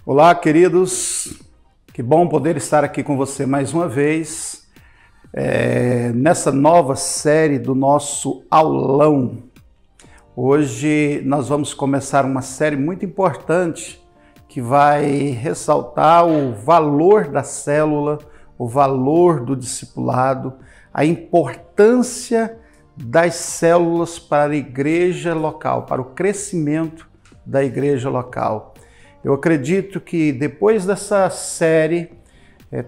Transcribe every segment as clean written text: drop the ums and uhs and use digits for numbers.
Olá, queridos. Que bom poder estar aqui com você mais uma vez, nessa nova série do nosso aulão. Hoje nós vamos começar uma série muito importante que vai ressaltar o valor da célula, o valor do discipulado, a importância das células para a igreja local, para o crescimento da igreja local. Eu acredito que depois dessa série,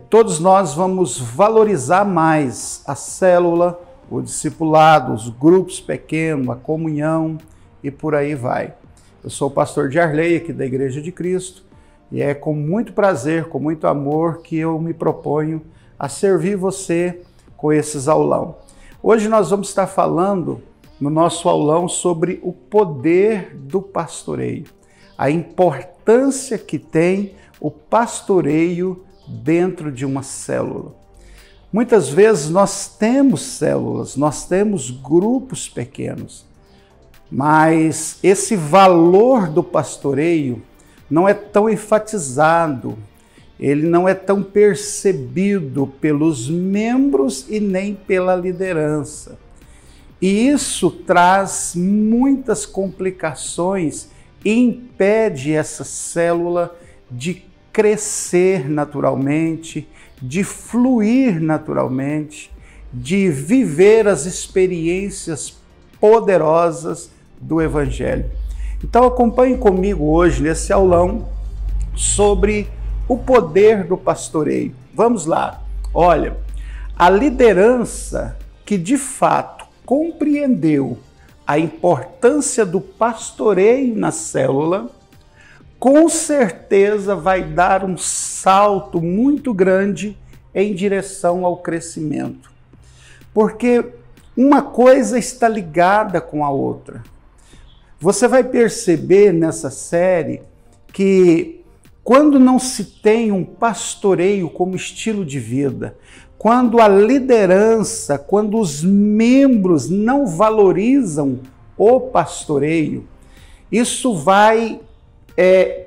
todos nós vamos valorizar mais a célula, o discipulado, os grupos pequenos, a comunhão e por aí vai. Eu sou o pastor Jarley aqui da Igreja de Cristo e é com muito prazer, com muito amor que eu me proponho a servir você com esses aulão. Hoje nós vamos estar falando no nosso aulão sobre o poder do pastoreio, a importância que tem o pastoreio dentro de uma célula. Muitas vezes nós temos células, nós temos grupos pequenos, mas esse valor do pastoreio não é tão enfatizado, ele não é tão percebido pelos membros e nem pela liderança. E isso traz muitas complicações e impede essa célula de crescer naturalmente, de fluir naturalmente, de viver as experiências poderosas do Evangelho. Então acompanhe comigo hoje nesse aulão sobre o poder do pastoreio. Vamos lá. Olha, a liderança que de fato compreendeu a importância do pastoreio na célula, com certeza vai dar um salto muito grande em direção ao crescimento. Porque uma coisa está ligada com a outra. Você vai perceber nessa série que quando não se tem um pastoreio como estilo de vida, quando a liderança, quando os membros não valorizam o pastoreio, isso vai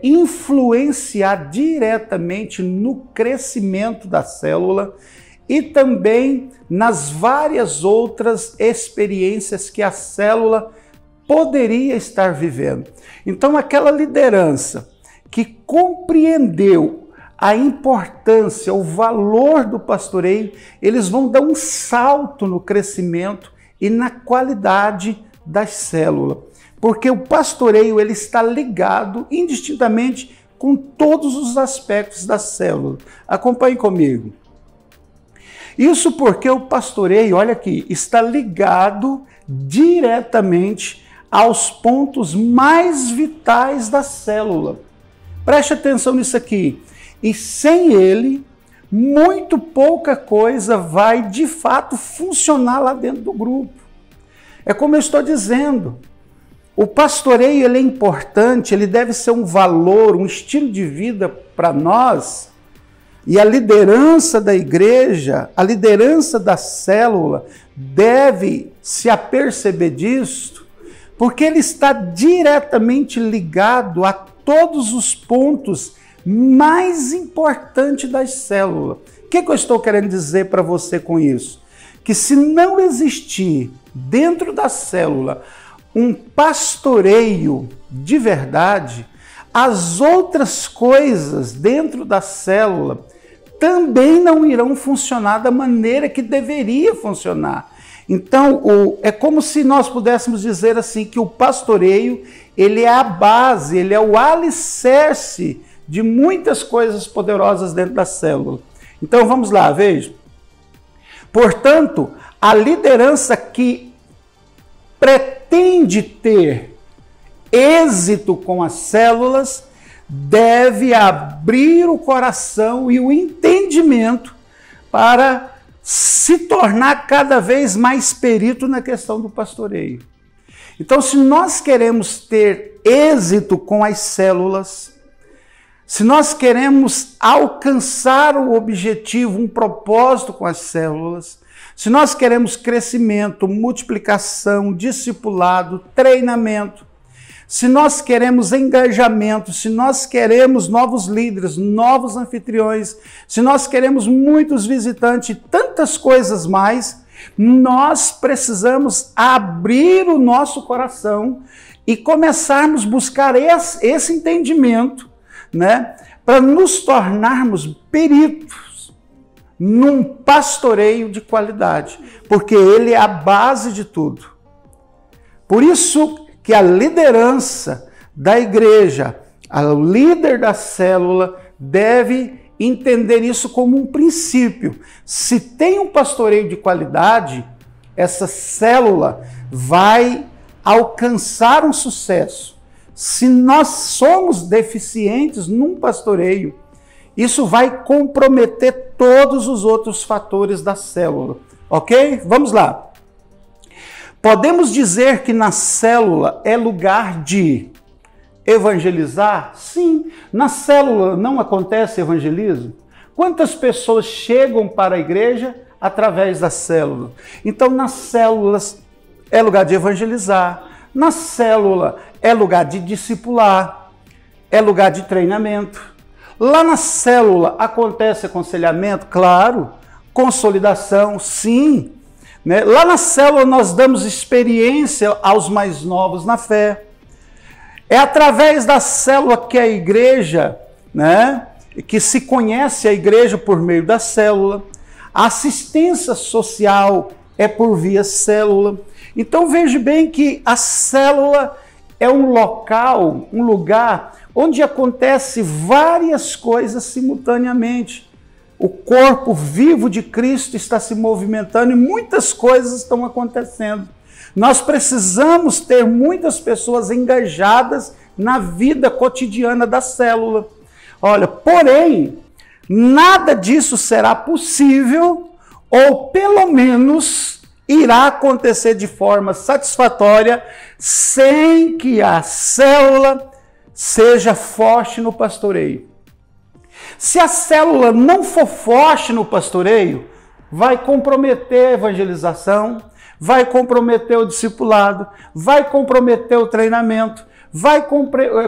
influenciar diretamente no crescimento da célula e também nas várias outras experiências que a célula poderia estar vivendo. Então, aquela liderança que compreendeu a importância, o valor do pastoreio, eles vão dar um salto no crescimento e na qualidade das células. Porque o pastoreio ele está ligado indistintamente com todos os aspectos da célula. Acompanhe comigo. Isso porque o pastoreio, olha aqui, está ligado diretamente aos pontos mais vitais da célula. Preste atenção nisso aqui. E sem ele, muito pouca coisa vai de fato funcionar lá dentro do grupo. É como eu estou dizendo, o pastoreio ele é importante, ele deve ser um valor, um estilo de vida para nós. E a liderança da igreja, a liderança da célula deve se aperceber disso, porque ele está diretamente ligado a todos os pontos mais importante das células. O que eu estou querendo dizer para você com isso? Que se não existir dentro da célula um pastoreio de verdade, as outras coisas dentro da célula também não irão funcionar da maneira que deveria funcionar. Então, é como se nós pudéssemos dizer assim, que o pastoreio, ele é a base, ele é o alicerce de muitas coisas poderosas dentro da célula. Então vamos lá, veja. Portanto, a liderança que pretende ter êxito com as células deve abrir o coração e o entendimento para se tornar cada vez mais perito na questão do pastoreio. Então, se nós queremos ter êxito com as células, se nós queremos alcançar o objetivo, um propósito com as células, se nós queremos crescimento, multiplicação, discipulado, treinamento, se nós queremos engajamento, se nós queremos novos líderes, novos anfitriões, se nós queremos muitos visitantes e tantas coisas mais, nós precisamos abrir o nosso coração e começarmos a buscar esse entendimento, né, para nos tornarmos peritos num pastoreio de qualidade, porque ele é a base de tudo. Por isso que a liderança da igreja, o líder da célula, deve entender isso como um princípio. Se tem um pastoreio de qualidade, essa célula vai alcançar um sucesso. Se nós somos deficientes num pastoreio, isso vai comprometer todos os outros fatores da célula. Ok? Vamos lá. Podemos dizer que na célula é lugar de evangelizar? Sim. Na célula não acontece evangelismo? Quantas pessoas chegam para a igreja através da célula? Então, nas células é lugar de evangelizar. Na célula é lugar de discipular. É lugar de treinamento. Lá na célula acontece aconselhamento? Claro. Consolidação? Sim. Lá na célula nós damos experiência aos mais novos na fé. É através da célula que a igreja, que se conhece a igreja por meio da célula. A assistência social é por via célula. Então veja bem que a célula é um local, um lugar onde acontece várias coisas simultaneamente. O corpo vivo de Cristo está se movimentando e muitas coisas estão acontecendo. Nós precisamos ter muitas pessoas engajadas na vida cotidiana da célula. Olha, porém, nada disso será possível, ou pelo menos irá acontecer de forma satisfatória, sem que a célula seja forte no pastoreio. Se a célula não for forte no pastoreio, vai comprometer a evangelização, vai comprometer o discipulado, vai comprometer o treinamento, vai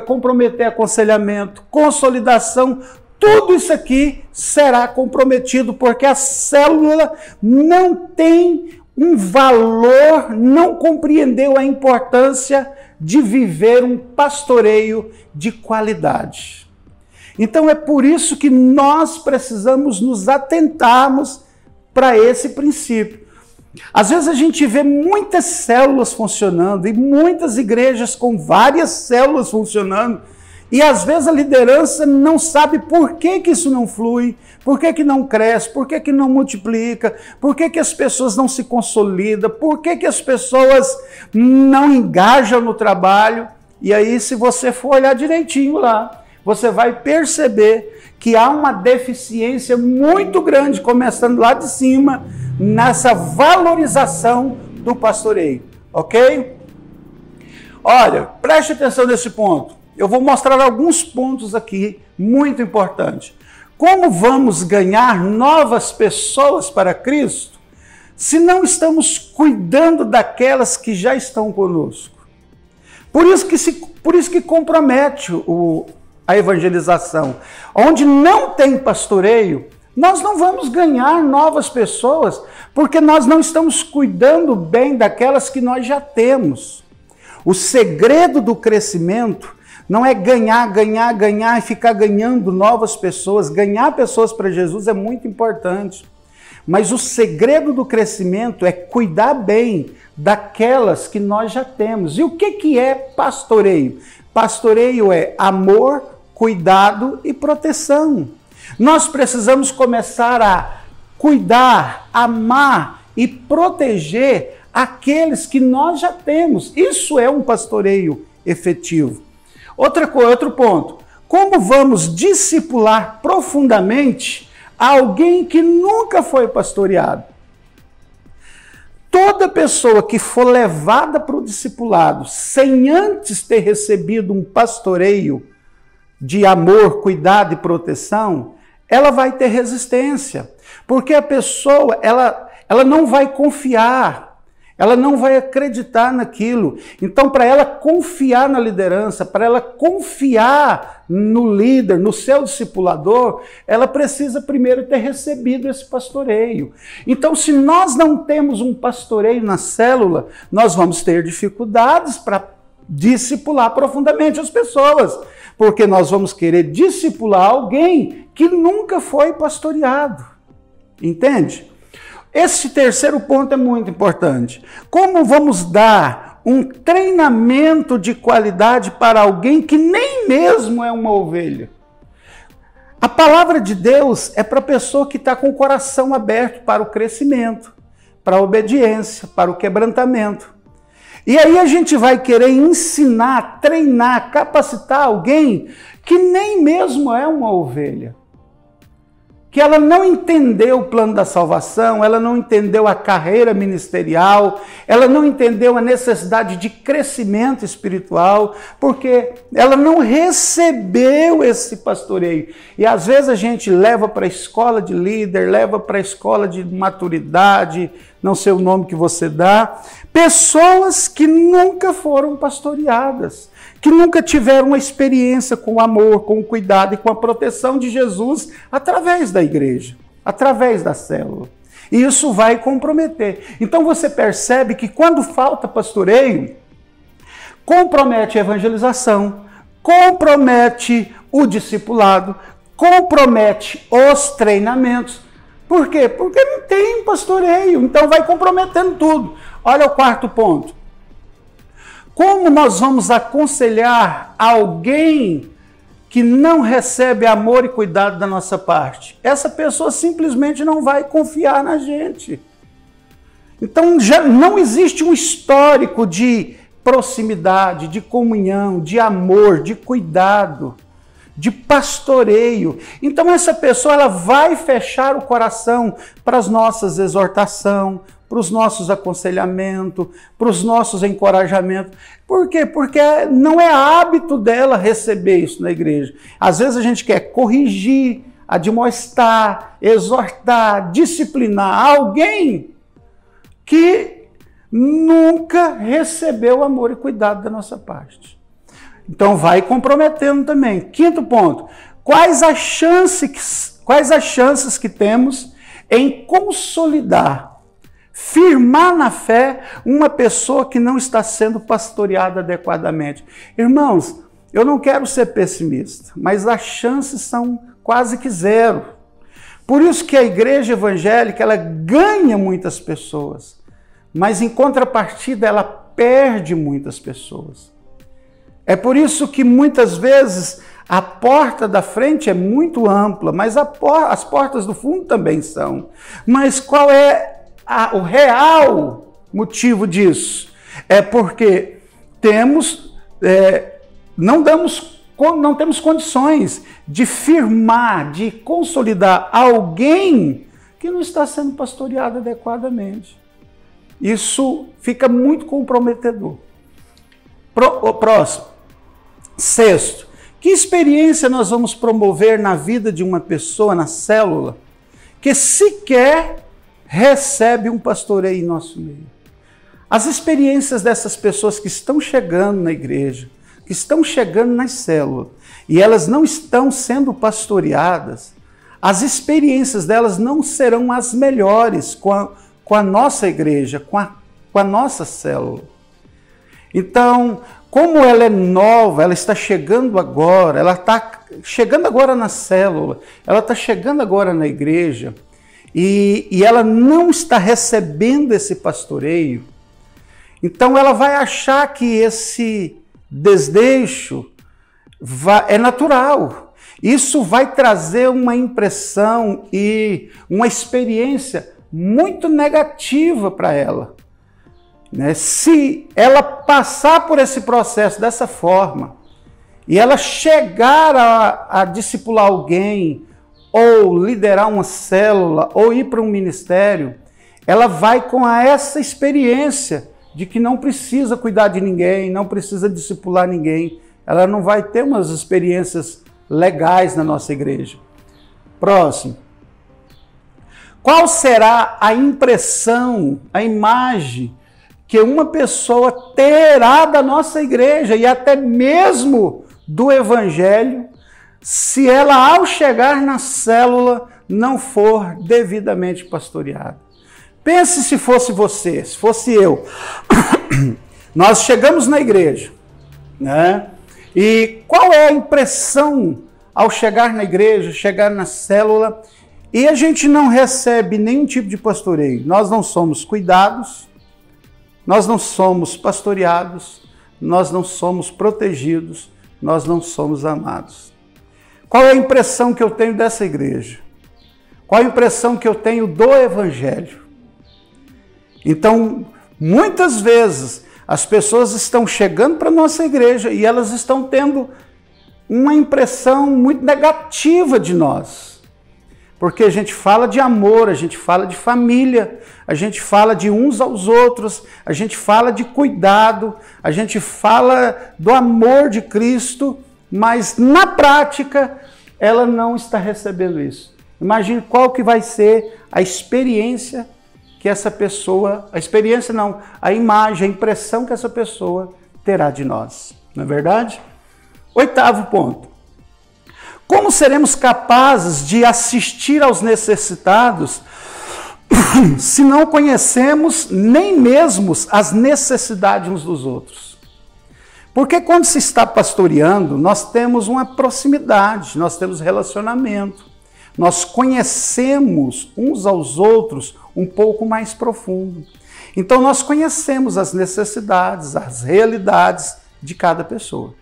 comprometer aconselhamento, consolidação, tudo isso aqui será comprometido, porque a célula não tem um valor, não compreendeu a importância de viver um pastoreio de qualidade. Então é por isso que nós precisamos nos atentarmos para esse princípio. Às vezes a gente vê muitas células funcionando e muitas igrejas com várias células funcionando, e às vezes a liderança não sabe por que isso não flui, por que não cresce, por que não multiplica, por que as pessoas não se consolidam, por que as pessoas não engajam no trabalho. E aí, se você for olhar direitinho lá, você vai perceber que há uma deficiência muito grande, começando lá de cima, nessa valorização do pastoreio, ok? Olha, preste atenção nesse ponto. Eu vou mostrar alguns pontos aqui muito importantes. Como vamos ganhar novas pessoas para Cristo se não estamos cuidando daquelas que já estão conosco? Por isso que compromete a evangelização. Onde não tem pastoreio, nós não vamos ganhar novas pessoas, porque nós não estamos cuidando bem daquelas que nós já temos. O segredo do crescimento não é ganhar e ficar ganhando novas pessoas. Ganhar pessoas para Jesus é muito importante. Mas o segredo do crescimento é cuidar bem daquelas que nós já temos. E o que é pastoreio? Pastoreio é amor, cuidado e proteção. Nós precisamos começar a cuidar, amar e proteger aqueles que nós já temos. Isso é um pastoreio efetivo. Outro ponto. Como vamos discipular profundamente alguém que nunca foi pastoreado? Toda pessoa que for levada para o discipulado sem antes ter recebido um pastoreio de amor, cuidado e proteção, ela vai ter resistência. Porque a pessoa, ela não vai confiar, Ela não vai acreditar naquilo. Então, para ela confiar na liderança, para ela confiar no líder, no seu discipulador, ela precisa primeiro ter recebido esse pastoreio. Então, se nós não temos um pastoreio na célula, nós vamos ter dificuldades para discipular profundamente as pessoas, porque nós vamos querer discipular alguém que nunca foi pastoreado. Entende? Esse terceiro ponto é muito importante. Como vamos dar um treinamento de qualidade para alguém que nem mesmo é uma ovelha? A palavra de Deus é para a pessoa que está com o coração aberto para o crescimento, para a obediência, para o quebrantamento. E aí a gente vai querer ensinar, treinar, capacitar alguém que nem mesmo é uma ovelha. Que ela não entendeu o plano da salvação, ela não entendeu a carreira ministerial, ela não entendeu a necessidade de crescimento espiritual, porque ela não recebeu esse pastoreio. E às vezes a gente leva para a escola de líder, leva para a escola de maturidade, não sei o nome que você dá, pessoas que nunca foram pastoreadas, que nunca tiveram uma experiência com o amor, com o cuidado e com a proteção de Jesus através da igreja, através da célula. E isso vai comprometer. Então você percebe que quando falta pastoreio, compromete a evangelização, compromete o discipulado, compromete os treinamentos. Por quê? Porque não tem pastoreio, então vai comprometendo tudo. Olha o quarto ponto. Como nós vamos aconselhar alguém que não recebe amor e cuidado da nossa parte? Essa pessoa simplesmente não vai confiar na gente. Então já não existe um histórico de proximidade, de comunhão, de amor, de cuidado, de pastoreio. Então essa pessoa ela vai fechar o coração para as nossas exortações, para os nossos aconselhamentos, para os nossos encorajamentos. Por quê? Porque não é hábito dela receber isso na igreja. Às vezes a gente quer corrigir, admoestar, exortar, disciplinar alguém que nunca recebeu amor e cuidado da nossa parte. Então vai comprometendo também. Quinto ponto, quais as chances que temos em consolidar, firmar na fé uma pessoa que não está sendo pastoreada adequadamente? Irmãos, eu não quero ser pessimista, mas as chances são quase que zero. Por isso que a igreja evangélica ela ganha muitas pessoas, mas em contrapartida ela perde muitas pessoas. É por isso que muitas vezes a porta da frente é muito ampla, mas as portas do fundo também são. Mas qual é o real motivo disso? É porque não temos condições de firmar, de consolidar alguém que não está sendo pastoreado adequadamente. Isso fica muito comprometedor. Próximo. Sexto, que experiência nós vamos promover na vida de uma pessoa, na célula, que sequer recebe um pastoreio em nosso meio? As experiências dessas pessoas que estão chegando na igreja, que estão chegando nas células, e elas não estão sendo pastoreadas, as experiências delas não serão as melhores com a nossa igreja, com a nossa célula. Então, como ela é nova, ela está chegando agora, ela está chegando agora na célula, ela está chegando agora na igreja, e ela não está recebendo esse pastoreio, então ela vai achar que esse desleixo é natural. Isso vai trazer uma impressão e uma experiência muito negativa para ela. Se ela passar por esse processo dessa forma e ela chegar a discipular alguém ou liderar uma célula ou ir para um ministério, ela vai com essa experiência de que não precisa cuidar de ninguém, não precisa discipular ninguém. Ela não vai ter umas experiências legais na nossa igreja. Próximo. Qual será a impressão, a imagem que uma pessoa terá da nossa igreja e até mesmo do evangelho, se ela ao chegar na célula não for devidamente pastoreada. Pense se fosse você, se fosse eu. Nós chegamos na igreja, né? E qual é a impressão ao chegar na igreja, chegar na célula, e a gente não recebe nenhum tipo de pastoreio? Nós não somos cuidados, nós não somos pastoreados, nós não somos protegidos, nós não somos amados. Qual é a impressão que eu tenho dessa igreja? Qual a impressão que eu tenho do evangelho? Então, muitas vezes, as pessoas estão chegando para a nossa igreja e elas estão tendo uma impressão muito negativa de nós. Porque a gente fala de amor, a gente fala de família, a gente fala de uns aos outros, a gente fala de cuidado, a gente fala do amor de Cristo, mas na prática ela não está recebendo isso. Imagine qual que vai ser a experiência que essa pessoa, a imagem, a impressão que essa pessoa terá de nós. Não é verdade? 8º ponto. Como seremos capazes de assistir aos necessitados se não conhecemos nem mesmo as necessidades uns dos outros? Porque quando se está pastoreando, nós temos uma proximidade, nós temos relacionamento, nós conhecemos uns aos outros um pouco mais profundo. Então nós conhecemos as necessidades, as realidades de cada pessoa.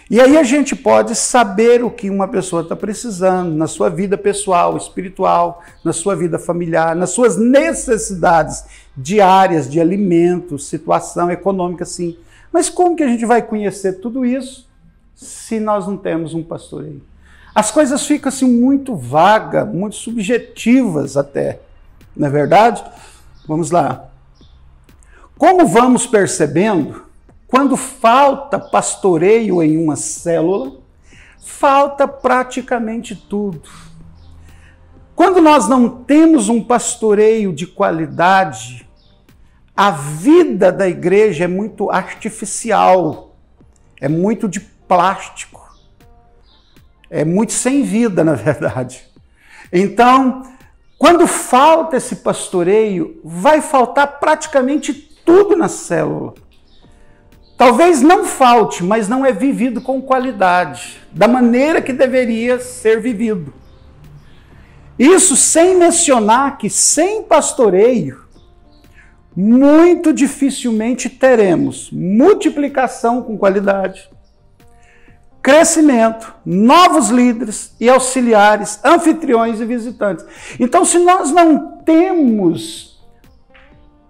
E aí a gente pode saber o que uma pessoa está precisando na sua vida pessoal, espiritual, na sua vida familiar, nas suas necessidades diárias de alimento, situação econômica, sim. Mas como que a gente vai conhecer tudo isso se nós não temos um pastoreio? As coisas ficam assim muito vagas, muito subjetivas até, não é verdade? Vamos lá. Como vamos percebendo, quando falta pastoreio em uma célula, falta praticamente tudo. Quando nós não temos um pastoreio de qualidade, a vida da igreja é muito artificial, é muito de plástico, é muito sem vida, na verdade. Então, quando falta esse pastoreio, vai faltar praticamente tudo na célula. Talvez não falte, mas não é vivido com qualidade, da maneira que deveria ser vivido. Isso sem mencionar que sem pastoreio, muito dificilmente teremos multiplicação com qualidade, crescimento, novos líderes e auxiliares, anfitriões e visitantes. Então, se nós não temos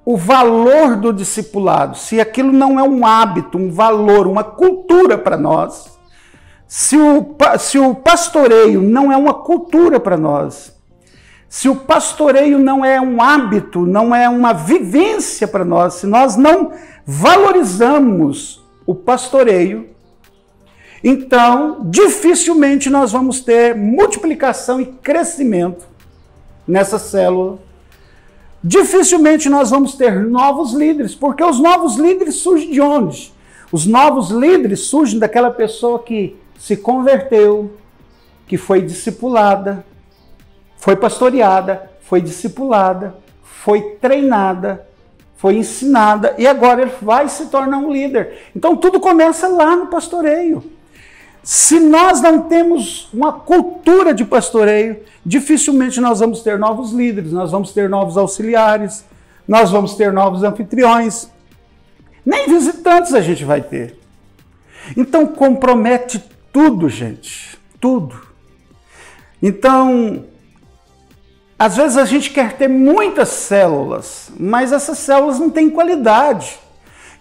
o valor do discipulado, se aquilo não é um hábito, um valor, uma cultura para nós, se o pastoreio não é uma cultura para nós, se o pastoreio não é um hábito, não é uma vivência para nós, se nós não valorizamos o pastoreio, então dificilmente nós vamos ter multiplicação e crescimento nessa célula. Dificilmente nós vamos ter novos líderes, porque os novos líderes surgem de onde? Os novos líderes surgem daquela pessoa que se converteu, que foi discipulada, foi pastoreada, foi discipulada, foi treinada, foi ensinada e agora ele vai se tornar um líder. Então tudo começa lá no pastoreio. Se nós não temos uma cultura de pastoreio, dificilmente nós vamos ter novos líderes, nós vamos ter novos auxiliares, nós vamos ter novos anfitriões. Nem visitantes a gente vai ter. Então compromete tudo, gente, tudo. Então, às vezes a gente quer ter muitas células, mas essas células não têm qualidade.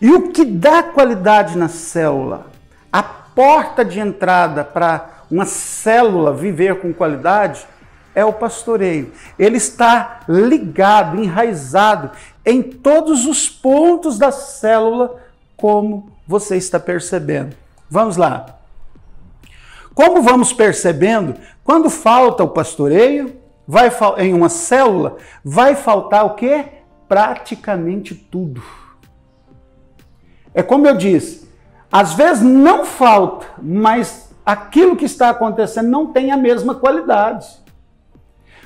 E o que dá qualidade na célula? A porta de entrada para uma célula viver com qualidade é o pastoreio. Ele está ligado, enraizado em todos os pontos da célula, como você está percebendo. Vamos lá. Como vamos percebendo, quando falta o pastoreio, em uma célula, vai faltar o quê? Praticamente tudo. é como eu disse, às vezes não falta, mas aquilo que está acontecendo não tem a mesma qualidade.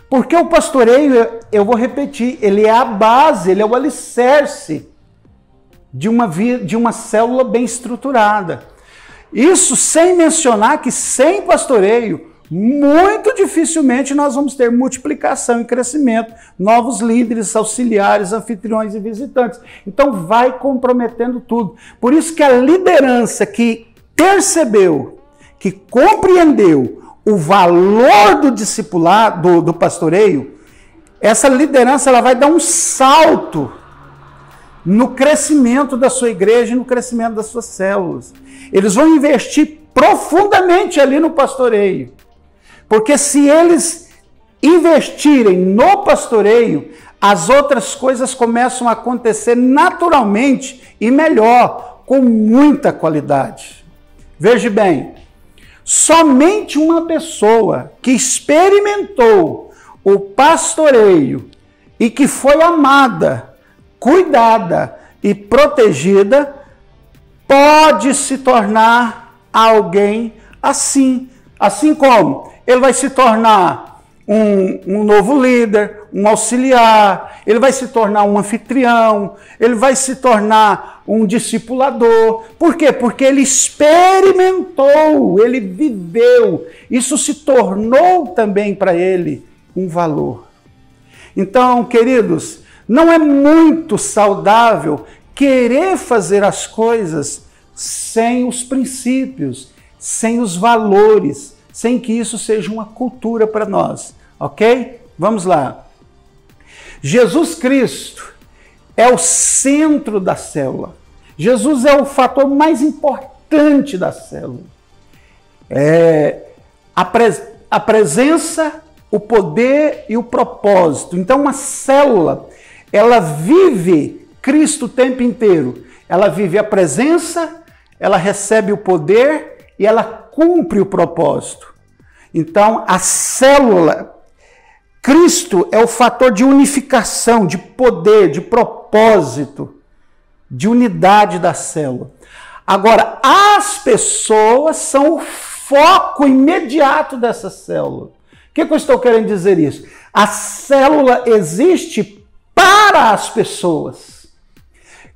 Porque o pastoreio, eu vou repetir, ele é a base, ele é o alicerce de uma célula bem estruturada. Isso sem mencionar que sem pastoreio, muito dificilmente nós vamos ter multiplicação e crescimento, novos líderes, auxiliares, anfitriões e visitantes. Então vai comprometendo tudo. Por isso que a liderança que percebeu, que compreendeu o valor do discipulado, do pastoreio, essa liderança ela vai dar um salto no crescimento da sua igreja e no crescimento das suas células. Eles vão investir profundamente ali no pastoreio. Porque se eles investirem no pastoreio, as outras coisas começam a acontecer naturalmente e melhor, com muita qualidade. Veja bem, somente uma pessoa que experimentou o pastoreio e que foi amada, cuidada e protegida, pode se tornar alguém assim. Assim como ele vai se tornar um novo líder, um auxiliar, ele vai se tornar um anfitrião, ele vai se tornar um discipulador. Por quê? Porque ele experimentou, ele viveu. Isso se tornou também para ele um valor. Então, queridos, não é muito saudável querer fazer as coisas sem os princípios, sem os valores, sem que isso seja uma cultura para nós, ok? Vamos lá. Jesus Cristo é o centro da célula. Jesus é o fator mais importante da célula. A presença, o poder e o propósito. Então, uma célula, ela vive Cristo o tempo inteiro. Ela vive a presença, ela recebe o poder e ela cumpre o propósito. Então, a célula, Cristo é o fator de unificação, de poder, de propósito, de unidade da célula. Agora, as pessoas são o foco imediato dessa célula. O que eu estou querendo dizer isso? A célula existe para as pessoas.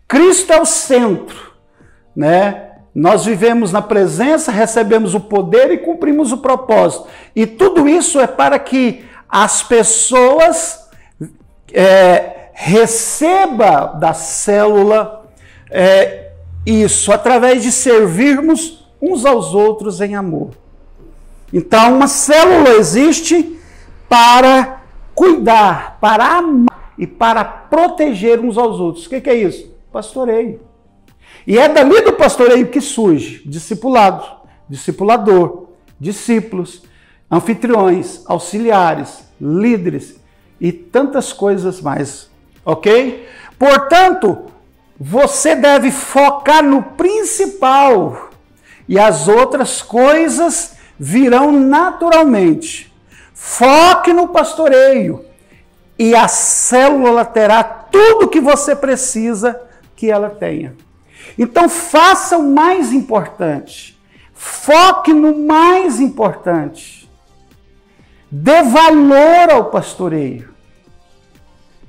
Cristo é o centro, né? Nós vivemos na presença, recebemos o poder e cumprimos o propósito. E tudo isso é para que as pessoas recebam da célula isso, através de servirmos uns aos outros em amor. Então, uma célula existe para cuidar, para amar e para proteger uns aos outros. O que é isso? Pastoreio. E é dali do pastoreio que surge discipulado, discipulador, discípulos, anfitriões, auxiliares, líderes e tantas coisas mais, ok? Portanto, você deve focar no principal e as outras coisas virão naturalmente. Foque no pastoreio e a célula terá tudo que você precisa que ela tenha. Então faça o mais importante. Foque no mais importante. Dê valor ao pastoreio.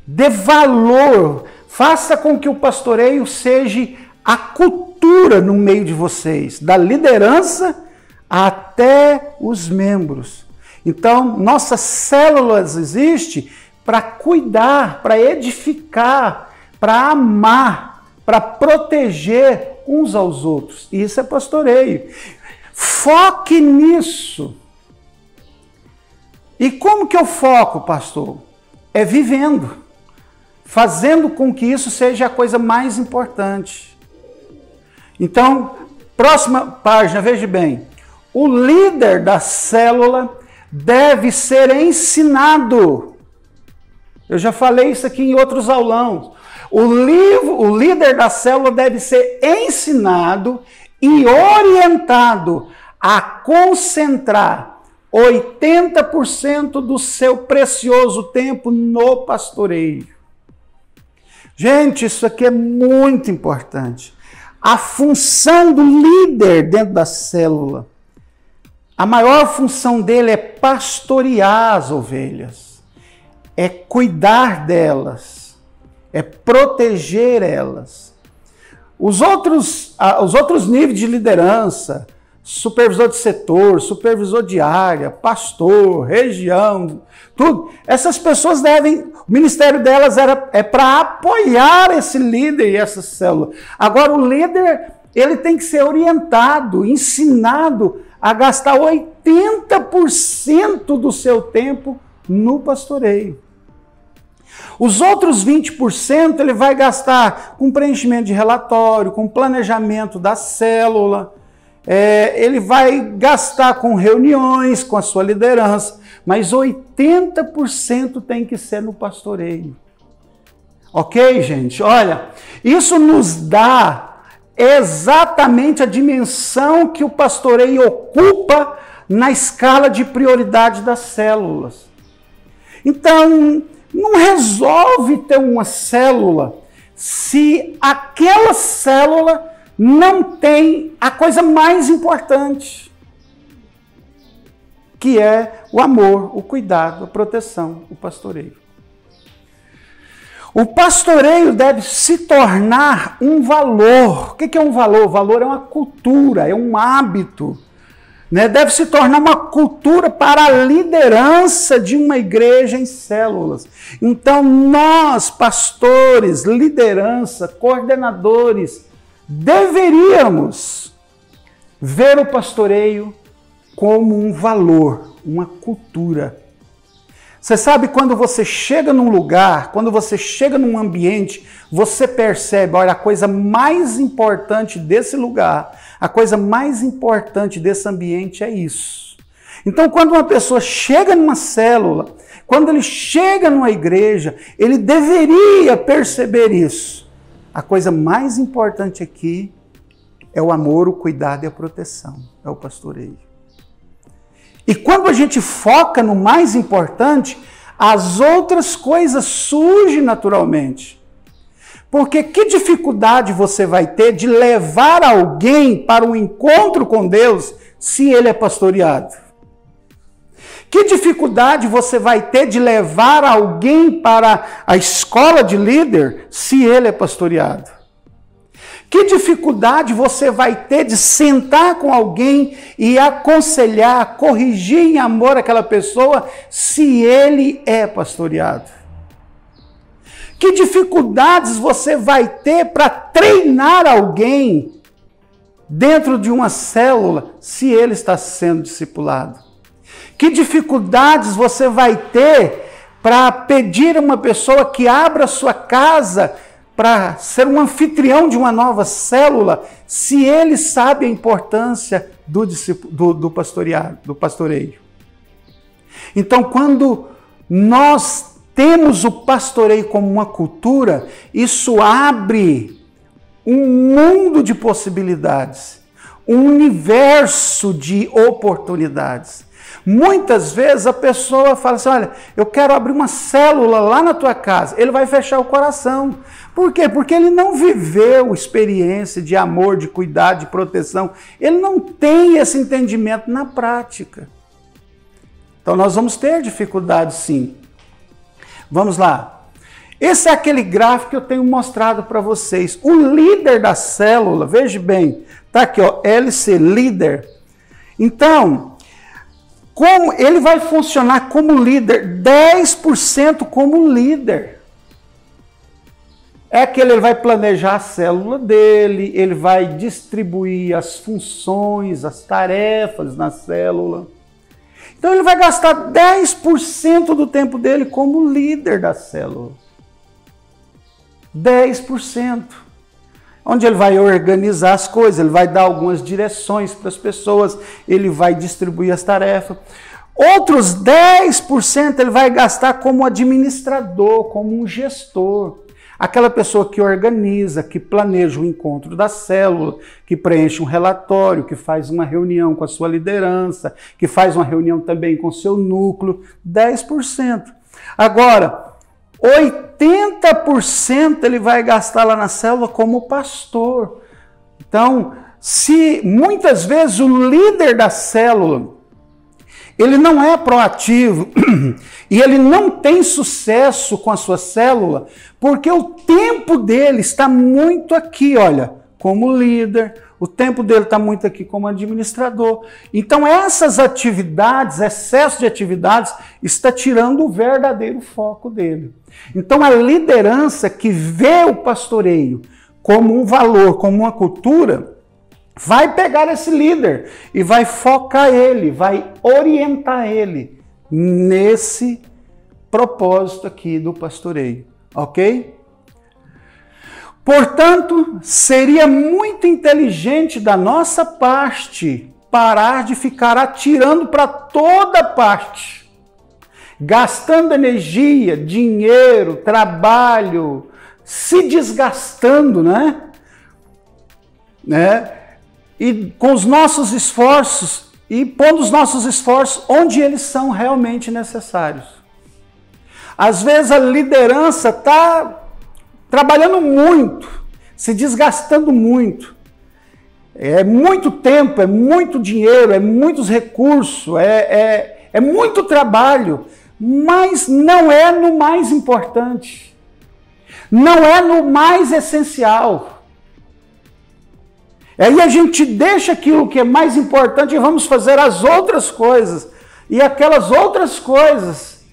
Dê valor. Faça com que o pastoreio seja a cultura no meio de vocês, da liderança até os membros. Então, nossas células existem para cuidar, para edificar, para amar, para proteger uns aos outros. Isso é pastoreio. Foque nisso. E como que eu foco, pastor? É vivendo. Fazendo com que isso seja a coisa mais importante. Então, próxima página, veja bem. O líder da célula deve ser ensinado. Eu já falei isso aqui em outros aulões. O líder da célula deve ser ensinado e orientado a concentrar 80% do seu precioso tempo no pastoreio. Gente, isso aqui é muito importante. a função do líder dentro da célula, a maior função dele é pastorear as ovelhas, é cuidar delas, é proteger elas. Os outros níveis de liderança, supervisor de setor, supervisor de área, pastor, região, tudo, essas pessoas o ministério delas é para apoiar esse líder e essa célula. Agora o líder, ele tem que ser orientado, ensinado a gastar 80% do seu tempo no pastoreio. Os outros 20% ele vai gastar com preenchimento de relatório, com planejamento da célula, ele vai gastar com reuniões, com a sua liderança, mas 80% tem que ser no pastoreio. Ok, gente? Olha, isso nos dá exatamente a dimensão que o pastoreio ocupa na escala de prioridade das células. Então, não resolve ter uma célula se aquela célula não tem a coisa mais importante, que é o amor, o cuidado, a proteção, o pastoreio. O pastoreio deve se tornar um valor. O que é um valor? O valor é uma cultura, é um hábito. Deve se tornar uma cultura para a liderança de uma igreja em células. Então, nós, pastores, liderança, coordenadores, deveríamos ver o pastoreio como um valor, uma cultura. Você sabe, quando você chega num lugar, quando você chega num ambiente, você percebe, olha, a coisa mais importante desse lugar, a coisa mais importante desse ambiente é isso. Então, quando uma pessoa chega numa célula, quando ele chega numa igreja, ele deveria perceber isso. A coisa mais importante aqui é o amor, o cuidado e a proteção, é o pastoreio. E quando a gente foca no mais importante, as outras coisas surgem naturalmente. Porque que dificuldade você vai ter de levar alguém para um encontro com Deus se ele é pastoreado? Que dificuldade você vai ter de levar alguém para a escola de líder se ele é pastoreado? Que dificuldade você vai ter de sentar com alguém e aconselhar, corrigir em amor aquela pessoa se ele é pastoreado? Que dificuldades você vai ter para treinar alguém dentro de uma célula se ele está sendo discipulado? Que dificuldades você vai ter para pedir a uma pessoa que abra sua casa para ser um anfitrião de uma nova célula, se ele sabe a importância do pastoreio. Então, quando nós temos o pastoreio como uma cultura, isso abre um mundo de possibilidades, um universo de oportunidades. Muitas vezes a pessoa fala assim, olha, eu quero abrir uma célula lá na tua casa. Ele vai fechar o coração. Por quê? Porque ele não viveu experiência de amor, de cuidado, de proteção. Ele não tem esse entendimento na prática. Então nós vamos ter dificuldades sim. Vamos lá. Esse é aquele gráfico que eu tenho mostrado para vocês. O líder da célula, veja bem, está aqui, ó, LC, líder. Então, como ele vai funcionar como líder? 10% como líder. É que ele vai planejar a célula dele, ele vai distribuir as funções, as tarefas na célula. Então ele vai gastar 10% do tempo dele como líder da célula. 10%. Onde ele vai organizar as coisas, ele vai dar algumas direções para as pessoas, ele vai distribuir as tarefas. Outros 10% ele vai gastar como administrador, como um gestor. Aquela pessoa que organiza, que planeja o encontro da célula, que preenche um relatório, que faz uma reunião com a sua liderança, que faz uma reunião também com o seu núcleo, 10%. Agora, 80% ele vai gastar lá na célula como pastor, Então, se muitas vezes o líder da célula, ele não é proativo e ele não tem sucesso com a sua célula, porque o tempo dele está muito aqui, olha, como líder, o tempo dele está muito aqui como administrador. Então essas atividades, excesso de atividades, está tirando o verdadeiro foco dele. Então a liderança que vê o pastoreio como um valor, como uma cultura, vai pegar esse líder e vai focar ele, vai orientar ele nesse propósito aqui do pastoreio, ok? Portanto, seria muito inteligente da nossa parte parar de ficar atirando para toda parte, gastando energia, dinheiro, trabalho, se desgastando, né? E com os nossos esforços e pondo os nossos esforços onde eles são realmente necessários. Às vezes a liderança está trabalhando muito, se desgastando muito. É muito tempo, é muito dinheiro, é muitos recursos, é muito trabalho, mas não é no mais importante. Não é no mais essencial. Aí a gente deixa aquilo que é mais importante e vamos fazer as outras coisas. E aquelas outras coisas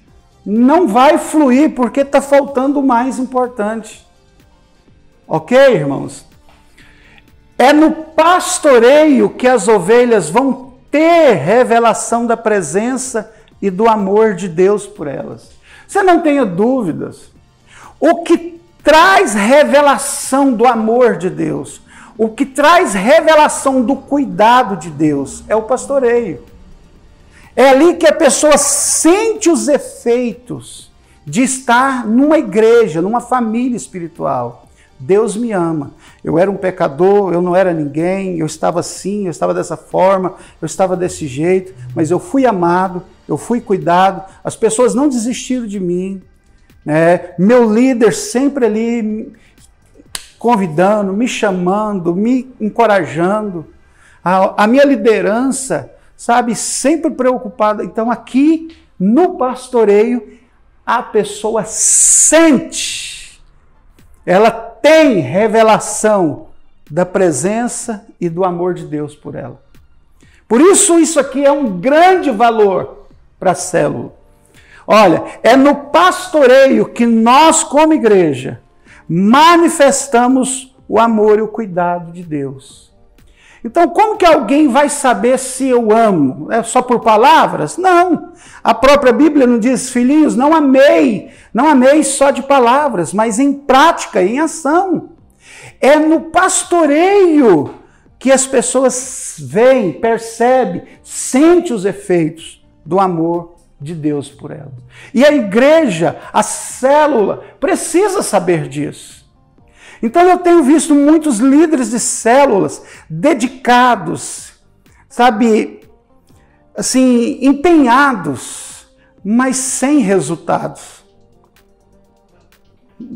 não vai fluir porque está faltando o mais importante. Ok, irmãos? É no pastoreio que as ovelhas vão ter revelação da presença e do amor de Deus por elas. Você não tenha dúvidas. O que traz revelação do amor de Deus, o que traz revelação do cuidado de Deus é o pastoreio. É ali que a pessoa sente os efeitos de estar numa igreja, numa família espiritual. Deus me ama. Eu era um pecador, eu não era ninguém, eu estava assim, eu estava dessa forma, eu estava desse jeito, mas eu fui amado, eu fui cuidado, as pessoas não desistiram de mim. Meu líder sempre ali convidando, me chamando, me encorajando. A minha liderança, sabe, sempre preocupada. Então aqui no pastoreio a pessoa sente, ela tem revelação da presença e do amor de Deus por ela. Por isso aqui é um grande valor para a célula. Olha, é no pastoreio que nós, como igreja, manifestamos o amor e o cuidado de Deus. Então, como que alguém vai saber se eu amo? É só por palavras? Não. A própria Bíblia não diz, filhinhos, não amei só de palavras, mas em prática, em ação. É no pastoreio que as pessoas veem, percebem, sentem os efeitos do amor de Deus por elas. E a igreja, a célula, precisa saber disso. Então eu tenho visto muitos líderes de células dedicados, sabe, assim, empenhados, mas sem resultados.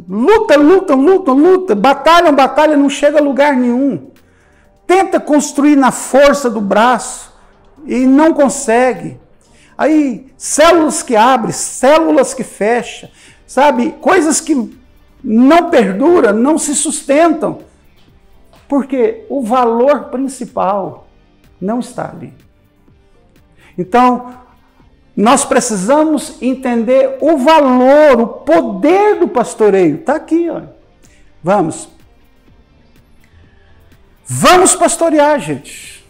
Luta, batalha, não chega a lugar nenhum. Tenta construir na força do braço e não consegue. Aí, células que abrem, células que fecham, sabe, coisas que não perduram, não se sustentam, porque o valor principal não está ali. Então, nós precisamos entender o valor, o poder do pastoreio. Está aqui, ó. Vamos pastorear, gente.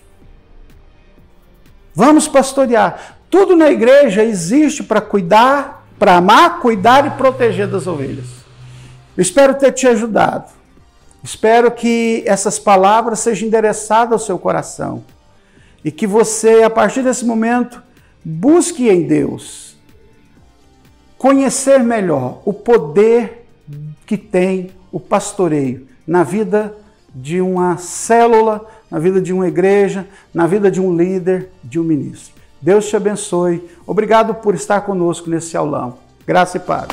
Vamos pastorear. Tudo na igreja existe para cuidar, para amar, cuidar e proteger das ovelhas. Eu espero ter te ajudado. Espero que essas palavras sejam endereçadas ao seu coração. E que você, a partir desse momento, busque em Deus conhecer melhor o poder que tem o pastoreio na vida de uma célula, na vida de uma igreja, na vida de um líder, de um ministro. Deus te abençoe. Obrigado por estar conosco nesse aulão. Graça e paz.